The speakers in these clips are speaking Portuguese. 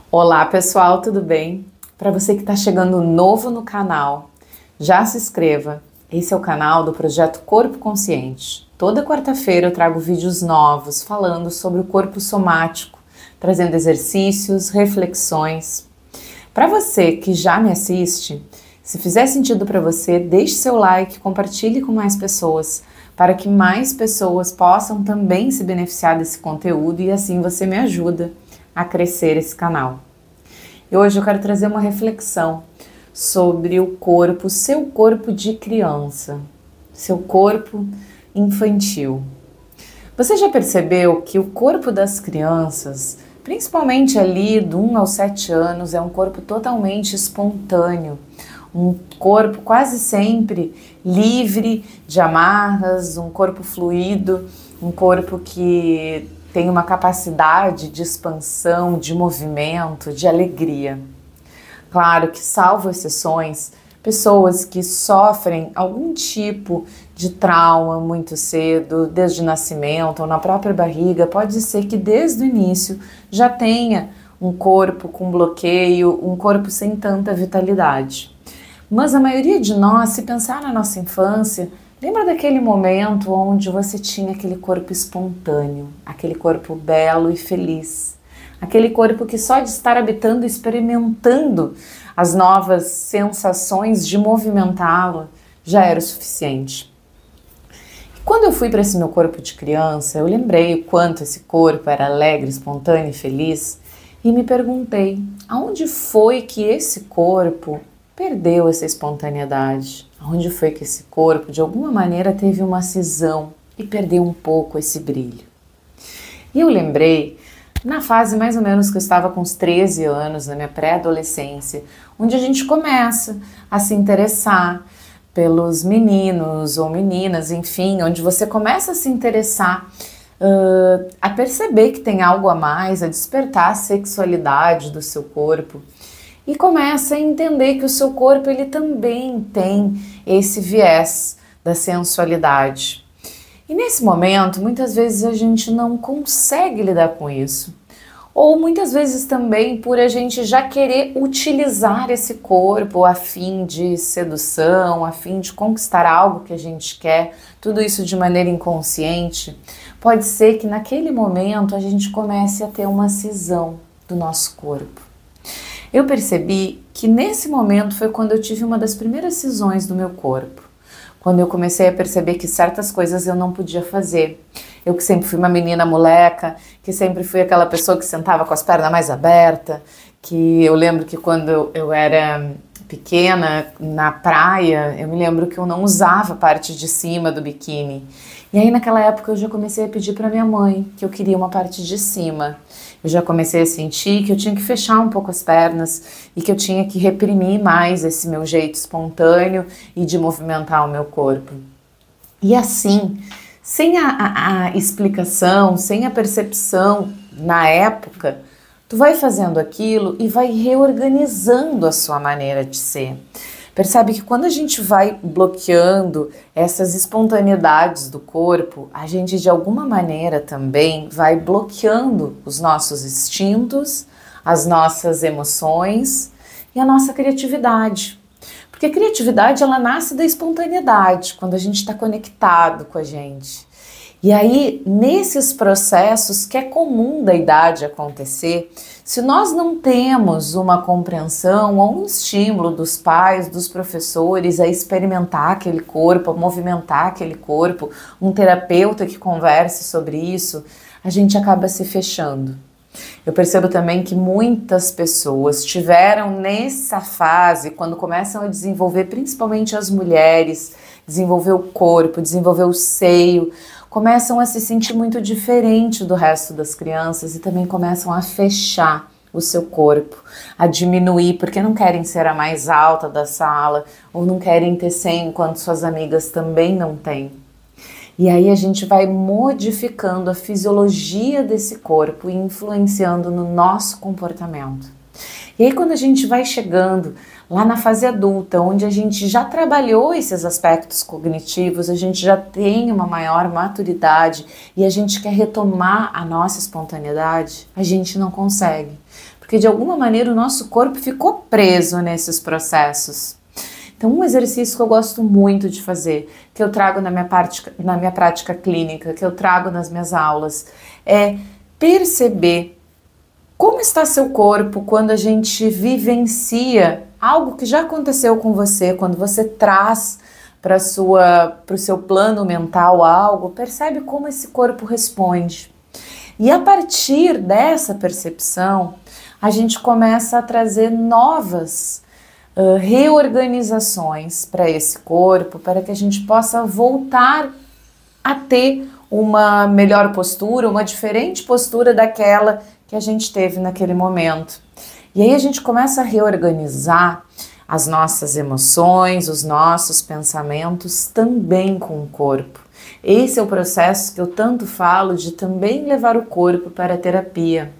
Olá pessoal, tudo bem? Para você que está chegando novo no canal, já se inscreva. Esse é o canal do Projeto Corpo Consciente. Toda quarta-feira eu trago vídeos novos falando sobre o corpo somático, trazendo exercícios, reflexões. Para você que já me assiste, se fizer sentido para você, deixe seu like, compartilhe com mais pessoas, para que mais pessoas possam também se beneficiar desse conteúdo e assim você me ajuda a crescer esse canal. E hoje eu quero trazer uma reflexão sobre o corpo, seu corpo de criança, seu corpo infantil. Você já percebeu que o corpo das crianças, principalmente ali do 1 aos 7 anos, é um corpo totalmente espontâneo, um corpo quase sempre livre de amarras, um corpo fluido, um corpo que tem uma capacidade de expansão, de movimento, de alegria. Claro que, salvo exceções, pessoas que sofrem algum tipo de trauma muito cedo, desde o nascimento ou na própria barriga, pode ser que desde o início já tenha um corpo com bloqueio, um corpo sem tanta vitalidade. Mas a maioria de nós, se pensar na nossa infância, lembra daquele momento onde você tinha aquele corpo espontâneo, aquele corpo belo e feliz, aquele corpo que só de estar habitando e experimentando as novas sensações de movimentá-lo já era o suficiente. E quando eu fui para esse meu corpo de criança, eu lembrei o quanto esse corpo era alegre, espontâneo e feliz e me perguntei, aonde foi que esse corpo perdeu essa espontaneidade? Onde foi que esse corpo, de alguma maneira, teve uma cisão e perdeu um pouco esse brilho? E eu lembrei, na fase mais ou menos que eu estava com uns 13 anos, na minha pré-adolescência, onde a gente começa a se interessar pelos meninos ou meninas, enfim, onde você começa a se interessar, a perceber que tem algo a mais, a despertar a sexualidade do seu corpo. E começa a entender que o seu corpo ele também tem esse viés da sensualidade. E nesse momento, muitas vezes a gente não consegue lidar com isso. Ou muitas vezes também por a gente já querer utilizar esse corpo a fim de sedução, a fim de conquistar algo que a gente quer, tudo isso de maneira inconsciente. Pode ser que naquele momento a gente comece a ter uma cisão do nosso corpo. Eu percebi que nesse momento foi quando eu tive uma das primeiras cisões do meu corpo. Quando eu comecei a perceber que certas coisas eu não podia fazer. Eu que sempre fui uma menina moleca, que sempre fui aquela pessoa que sentava com as pernas mais abertas, que eu lembro que quando eu era pequena, na praia, eu me lembro que eu não usava a parte de cima do biquíni. E aí naquela época eu já comecei a pedir para minha mãe que eu queria uma parte de cima. Eu já comecei a sentir que eu tinha que fechar um pouco as pernas e que eu tinha que reprimir mais esse meu jeito espontâneo e de movimentar o meu corpo. E assim, sem a explicação, sem a percepção na época, tu vai fazendo aquilo e vai reorganizando a sua maneira de ser. Percebe que quando a gente vai bloqueando essas espontaneidades do corpo, a gente de alguma maneira também vai bloqueando os nossos instintos, as nossas emoções e a nossa criatividade. Porque a criatividade ela nasce da espontaneidade, quando a gente está conectado com a gente. E aí, nesses processos que é comum da idade acontecer, se nós não temos uma compreensão ou um estímulo dos pais, dos professores a experimentar aquele corpo, a movimentar aquele corpo, um terapeuta que converse sobre isso, a gente acaba se fechando. Eu percebo também que muitas pessoas tiveram nessa fase, quando começam a desenvolver, principalmente as mulheres, desenvolver o corpo, desenvolver o seio, começam a se sentir muito diferente do resto das crianças e também começam a fechar o seu corpo, a diminuir, porque não querem ser a mais alta da sala ou não querem ter 100 enquanto suas amigas também não têm. E aí a gente vai modificando a fisiologia desse corpo e influenciando no nosso comportamento. E aí quando a gente vai chegando lá na fase adulta, onde a gente já trabalhou esses aspectos cognitivos, a gente já tem uma maior maturidade e a gente quer retomar a nossa espontaneidade, a gente não consegue. porque de alguma maneira o nosso corpo ficou preso nesses processos. Então, um exercício que eu gosto muito de fazer, que eu trago na minha prática clínica, que eu trago nas minhas aulas, é perceber como está seu corpo quando a gente vivencia algo que já aconteceu com você, quando você traz para o seu plano mental algo, percebe como esse corpo responde. E a partir dessa percepção, a gente começa a trazer novas reorganizações para esse corpo, para que a gente possa voltar a ter uma melhor postura, uma diferente postura daquela que a gente teve naquele momento. E aí a gente começa a reorganizar as nossas emoções, os nossos pensamentos também com o corpo. Esse é o processo que eu tanto falo de também levar o corpo para a terapia.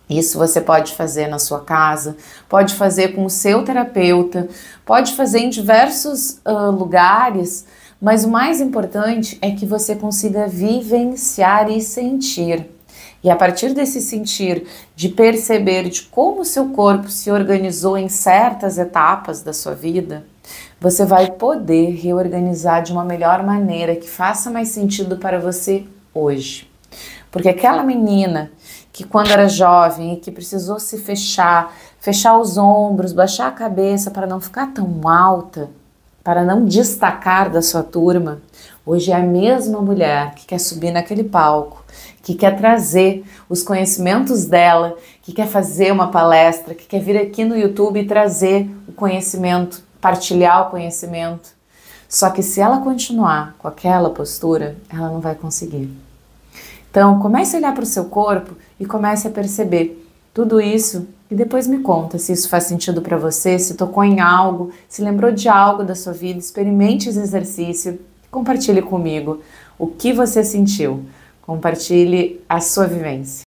Isso você pode fazer na sua casa, pode fazer com o seu terapeuta, pode fazer em diversos lugares, mas o mais importante é que você consiga vivenciar e sentir. E a partir desse sentir, de perceber de como o seu corpo se organizou em certas etapas da sua vida, você vai poder reorganizar de uma melhor maneira que faça mais sentido para você hoje. Porque aquela menina que quando era jovem e que precisou se fechar os ombros, baixar a cabeça para não ficar tão alta, para não destacar da sua turma, hoje é a mesma mulher que quer subir naquele palco, que quer trazer os conhecimentos dela, que quer fazer uma palestra, que quer vir aqui no YouTube e trazer o conhecimento, partilhar o conhecimento. Só que se ela continuar com aquela postura, ela não vai conseguir. Então, comece a olhar para o seu corpo e comece a perceber tudo isso e depois me conta se isso faz sentido para você, se tocou em algo, se lembrou de algo da sua vida. Experimente esse exercício e compartilhe comigo o que você sentiu. Compartilhe a sua vivência.